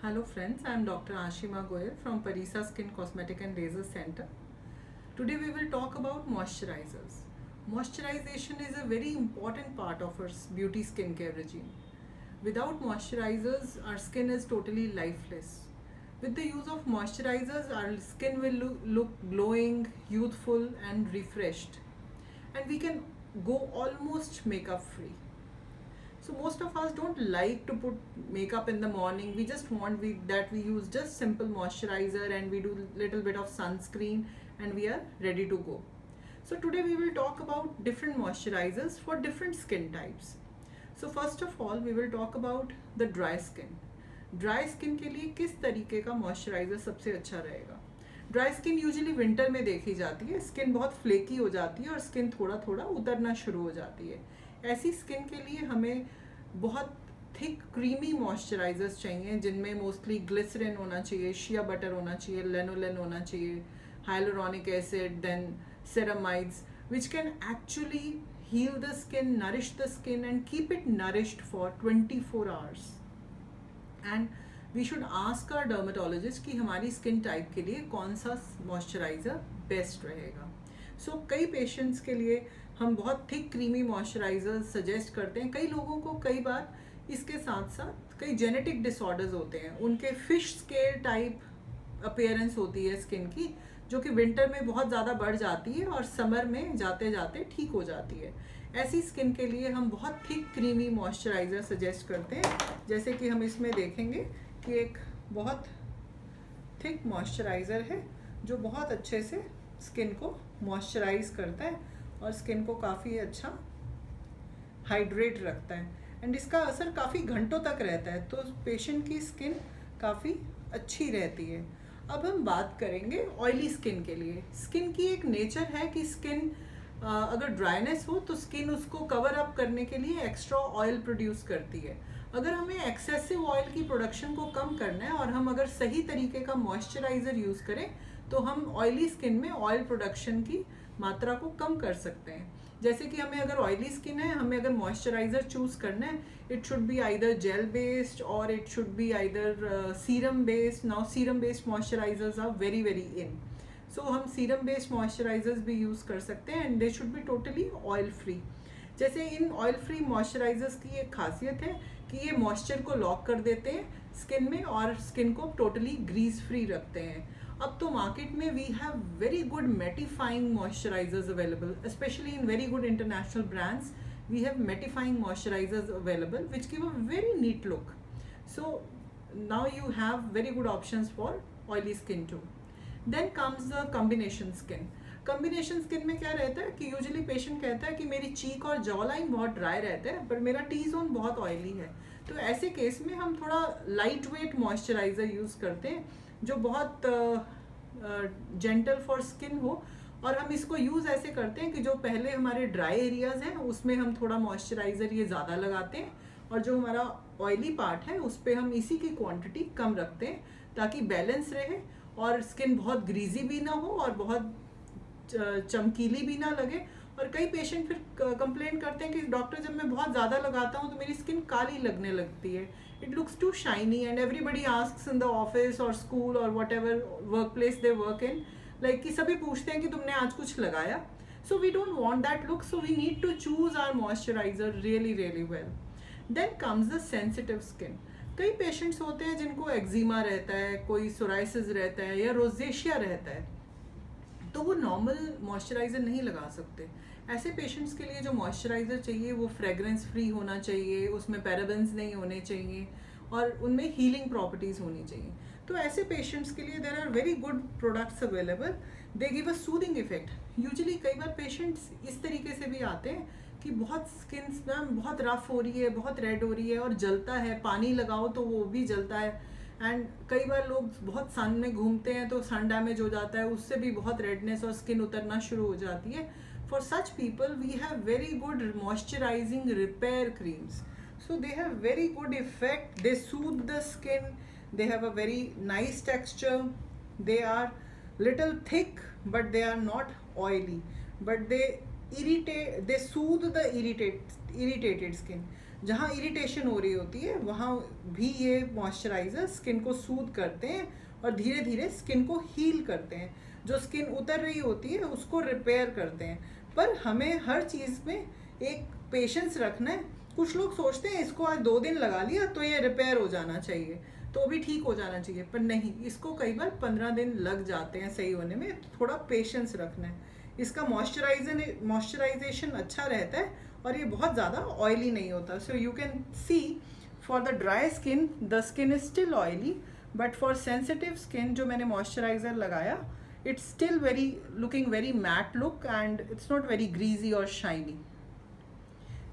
Hello friends, I am Dr. Ashima Goyal from Parisa Skin Cosmetic and Laser Center. Today we will talk about moisturizers. Moisturization is a very important part of our beauty skincare regime. Without moisturizers, our skin is totally lifeless. With the use of moisturizers, our skin will look glowing, youthful and refreshed. And we can go almost makeup free. So most of us don't like to put makeup in the morning. We just want that we use just simple moisturizer and we do little bit of sunscreen and we are ready to go. So today we will talk about different moisturizers for different skin types. So first of all we will talk about the dry skin. Dry skin के लिए किस तरीके का moisturiser सबसे अच्छा रहेगा? Dry skin usually winter में देखी जाती है. स्किन बहुत फ्लेकी हो जाती है और स्किन थोड़ा थोड़ा उतरना शुरू हो जाती है. ऐसी स्किन के लिए हमें बहुत थिक क्रीमी मॉइस्चराइजर्स चाहिए जिनमें मोस्टली ग्लिसरिन होना चाहिए, शिया बटर होना चाहिए, लेनोलिन होना चाहिए, hyaluronic acid, then ceramides which can actually heal the skin, nourish the skin and keep it nourished for 24 hours. And we should ask our dermatologist कि हमारी स्किन टाइप के लिए कौन सा मॉइस्चराइज़र बेस्ट रहेगा. सो कई पेशेंट्स के लिए हम बहुत थिक क्रीमी मॉइस्चराइज़र सजेस्ट करते हैं. कई लोगों को कई बार इसके साथ साथ कई जेनेटिक डिसऑर्डर्स होते हैं, उनके फिश स्केल टाइप अपीयरेंस होती है स्किन की, जो कि विंटर में बहुत ज़्यादा बढ़ जाती है और समर में जाते जाते ठीक हो जाती है. ऐसी स्किन के लिए हम बहुत थिक क्रीमी मॉइस्चराइज़र सजेस्ट करते हैं. जैसे कि हम इसमें देखेंगे कि एक बहुत थिक मॉइस्चराइज़र है जो बहुत अच्छे से स्किन को मॉइस्चराइज करता है और स्किन को काफ़ी अच्छा हाइड्रेट रखता है एंड इसका असर काफ़ी घंटों तक रहता है, तो पेशेंट की स्किन काफ़ी अच्छी रहती है. अब हम बात करेंगे ऑयली स्किन के लिए. स्किन की एक नेचर है कि स्किन अगर ड्राइनेस हो तो स्किन उसको कवर अप करने के लिए एक्स्ट्रा ऑयल प्रोड्यूस करती है. अगर हमें एक्सेसिव ऑयल की प्रोडक्शन को कम करना है और हम अगर सही तरीके का मॉइस्चराइज़र यूज़ करें तो हम ऑयली स्किन में ऑयल प्रोडक्शन की मात्रा को कम कर सकते हैं. जैसे कि हमें अगर ऑयली स्किन है, हमें अगर मॉइस्चराइज़र चूज़ करना है, it should be either gel based और it should be either serum based. Now serum based moisturisers are very very in. So हम सीरम बेस्ड मॉइस्चराइजर्स भी यूज़ कर सकते हैं and they should be totally oil free. जैसे इन oil free moisturisers की एक खासियत है कि ये मॉइस्चर को लॉक कर देते हैं स्किन में और स्किन को टोटली ग्रीस फ्री रखते हैं. अब तो मार्केट में we have very good mattifying moisturisers available, specially in very good international brands. We have mattifying moisturisers available which give a very neat look. So now you have very good options for oily skin too. Then comes the combination skin. Combination skin में क्या रहता है कि usually patient कहता है कि मेरी चीक और जॉ लाइन बहुत ड्राई रहता है पर मेरा टी जोन बहुत ऑयली है. तो ऐसे केस में हम थोड़ा लाइट वेट मॉइस्चराइज़र यूज़ करते हैं जो बहुत जेंटल फॉर स्किन हो, और हम इसको यूज़ ऐसे करते हैं कि जो पहले हमारे ड्राई एरियाज़ हैं उसमें हम थोड़ा मॉइस्चराइज़र ये ज़्यादा लगाते हैं और जो हमारा ऑयली पार्ट है उस पर हम इसी की क्वांटिटी कम रखते हैं ताकि बैलेंस रहे और स्किन बहुत ग्रीजी भी ना हो और बहुत चमकीली भी ना लगे. और कई पेशेंट फिर कंप्लेन करते हैं कि डॉक्टर जब मैं बहुत ज़्यादा लगाता हूँ तो मेरी स्किन काली लगने लगती है, it looks too shiny and everybody asks in the office और स्कूल और whatever work place they work in, like कि सभी पूछते हैं कि तुमने आज कुछ लगाया. So we don't want that look, so we need to choose our moisturiser really really well. Then comes the sensitive skin. कई पेशेंट्स होते हैं जिनको एक्जिमा रहता है, कोई सोराइसिस रहता है या रोजेशिया रहता है, तो वो नॉर्मल मॉइस्चराइज़र नहीं लगा सकते. ऐसे पेशेंट्स के लिए जो मॉइस्चराइज़र चाहिए वो फ्रेगरेंस फ्री होना चाहिए, उसमें पैराबेन्स नहीं होने चाहिए और उनमें हीलिंग प्रॉपर्टीज़ होनी चाहिए. तो ऐसे पेशेंट्स के लिए there are very good products available. They give a soothing effect. Usually कई बार पेशेंट्स इस तरीके से भी आते हैं कि बहुत स्किन मैम बहुत रफ हो रही है, बहुत रेड हो रही है और जलता है, पानी लगाओ तो वो भी जलता है. एंड कई बार लोग बहुत सन में घूमते हैं तो सन डैमेज हो जाता है, उससे भी बहुत रेडनेस और स्किन उतरना शुरू हो जाती है. For such people we have very good moisturising repair creams. So they have very good effect, they soothe the skin, they have a very nice texture, they are little thick but they are not oily, but they soothe the irritated skin. जहाँ irritation हो रही होती है वहाँ भी ये moisturiser skin को सूद करते हैं और धीरे धीरे स्किन को हील करते हैं। जो स्किन उतर रही होती है उसको रिपेयर करते हैं। पर हमें हर चीज़ में एक पेशेंस रखना है। कुछ लोग सोचते हैं इसको आज 2 दिन लगा लिया तो ये रिपेयर हो जाना चाहिए, तो भी ठीक हो जाना चाहिए, पर नहीं, इसको कई बार 15 दिन लग जाते हैं सही होने में। थोड़ा पेशेंस रखना है। इसका मॉइस्चराइजेशन अच्छा रहता है और ये बहुत ज़्यादा ऑयली नहीं होता। So you can see for the dry skin the skin is still oily, but for sensitive skin जो मैंने मॉइस्चराइज़र लगाया, it's still very looking very matte look and it's not very greasy और shiny.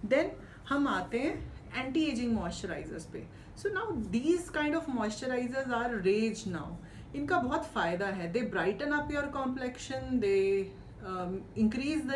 Then हम आते हैं anti ageing moisturisers पे। So now these kind of moisturisers are rage now. इनका बहुत फ़ायदा है। They brighten up your complexion, they increase the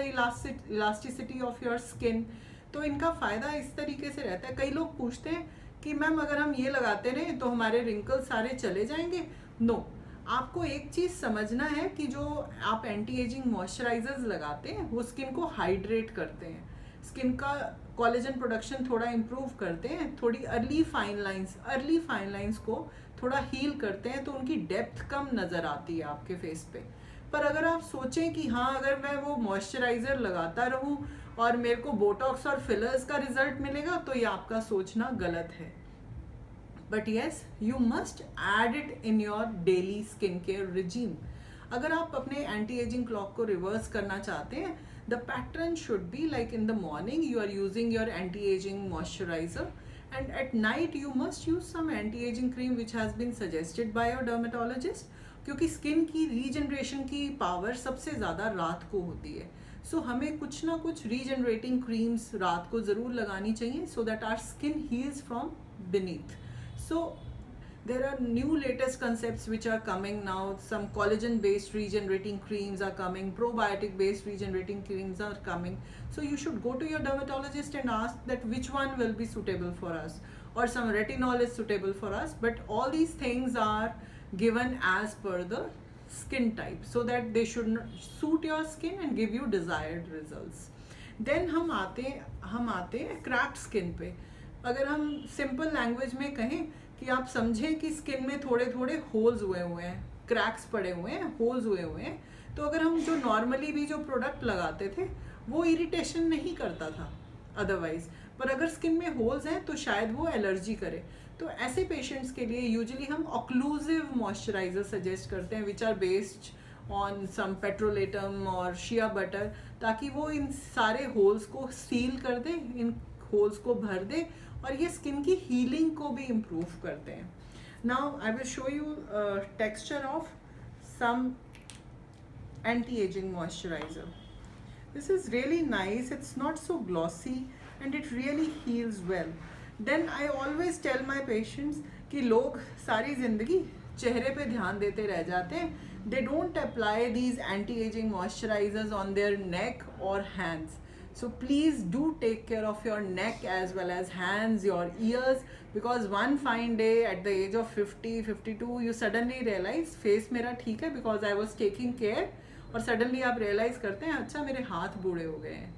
elasticity of your skin. तो इनका फ़ायदा इस तरीके से रहता है। कई लोग पूछते हैं कि मैम अगर हम ये लगाते रहें तो हमारे रिंकल्स सारे चले जाएंगे। नो, आपको एक चीज़ समझना है कि जो आप एंटी एजिंग मॉइस्चराइजर्स लगाते हैं वो स्किन को हाइड्रेट करते हैं, स्किन का कोलेजन प्रोडक्शन थोड़ा इम्प्रूव करते हैं, थोड़ी अर्ली फाइन लाइंस को थोड़ा हील करते हैं, तो उनकी डेप्थ कम नज़र आती है आपके फेस पे। पर अगर आप सोचें कि हाँ अगर मैं वो मॉइस्चराइज़र लगाता रहूँ और मेरे को बोटॉक्स और फिलर्स का रिजल्ट मिलेगा, तो ये आपका सोचना गलत है। But yes, you must add it in your daily skin care regime. अगर आप अपने एंटी एजिंग क्लॉक को रिवर्स करना चाहते हैं, the pattern should be like in the morning you are using your anti-aging moisturizer, and at night you must use some anti-aging cream which has been suggested by your dermatologist, क्योंकि skin की regeneration की power सबसे ज़्यादा रात को होती है। सो हमें कुछ ना कुछ रीजनरेटिंग क्रीम्स रात को ज़रूर लगानी चाहिए so that our skin heals from beneath. So there are new latest concepts which are coming now. Some collagen based regenerating creams are coming, probiotic based regenerating creams are coming. So you should go to your dermatologist and ask that which one will be suitable for us, or some retinol is suitable for us. But all these things are given as per the skin type so that they should suit your skin and give you desired results. Then हम आते हैं cracked skin पे। अगर हम simple language में कहें कि आप समझें कि स्किन में थोड़े थोड़े होल्स हुए हैं, क्रैक्स पड़े हुए हैं, होल्स हुए हैं, तो अगर हम जो नॉर्मली भी जो प्रोडक्ट लगाते थे वो इरिटेशन नहीं करता था अदरवाइज, पर अगर स्किन में होल्स हैं तो शायद वो एलर्जी करे। तो ऐसे पेशेंट्स के लिए यूजुअली हम ऑक्लूसिव मॉइस्चराइजर सजेस्ट करते हैं which are based on some petrolatum और शिया बटर, ताकि वो इन सारे होल्स को सील कर दे, इन होल्स को भर दे और ये स्किन की हीलिंग को भी इम्प्रूव करते हैं। Now I will show you texture of some anti ageing moisturiser. This is really nice. It's not so glossy and it really heals well. Then I always tell my patients कि लोग सारी ज़िंदगी चेहरे पे ध्यान देते रह जाते हैं. They don't apply these anti-aging moisturizers on their neck or hands. So please do take care of your neck as well as hands, your ears, because one fine day at the age of 50, 52, you suddenly realize face मेरा ठीक है because I was taking care, और suddenly आप realise करते हैं अच्छा मेरे हाथ बूढ़े हो गए हैं.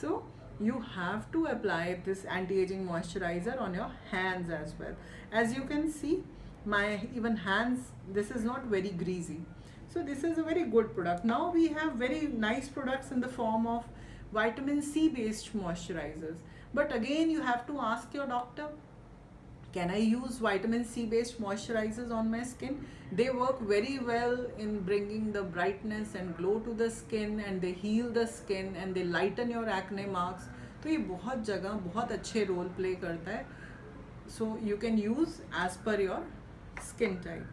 So you have to apply this anti ageing moisturiser on your hands as well. As you can see my even hands, this is not very greasy. So this is a very good product. Now we have very nice products in the form of vitamin C based moisturizers. But again you have to ask your doctor, can I use vitamin C based moisturizers on my skin? They work very well in bringing the brightness and glow to the skin, and they heal the skin and they lighten your acne marks. तो ये बहुत जगह बहुत अच्छे role play करता है. So you can use as per your skin type.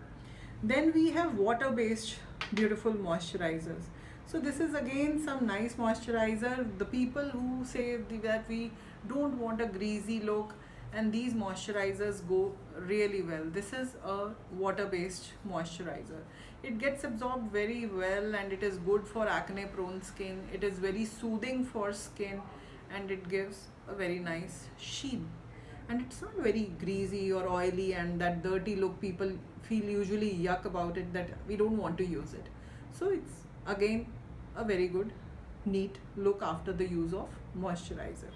Then we have water based beautiful moisturizers. So this is again some nice moisturizer. The people who say that we don't want a greasy look, and these moisturizers go really well. This is a water based moisturizer. It gets absorbed very well and it is good for acne prone skin. It is very soothing for skin and it gives a very nice sheen, and it's not very greasy or oily and that dirty look people feel usually yuck about it, that we don't want to use it. So it's again a very good neat look after the use of moisturizer.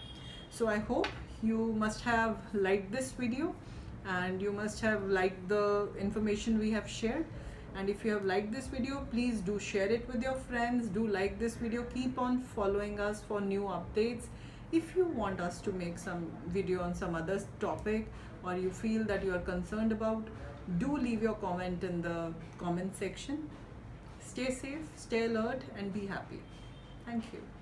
So I hope you must have liked this video, and you must have liked the information we have shared. And if you have liked this video, please do share it with your friends. Do like this video. Keep on following us for new updates. If you want us to make some video on some other topic, or you feel that you are concerned about, do leave your comment in the comment section. Stay safe, stay alert, and be happy. Thank you.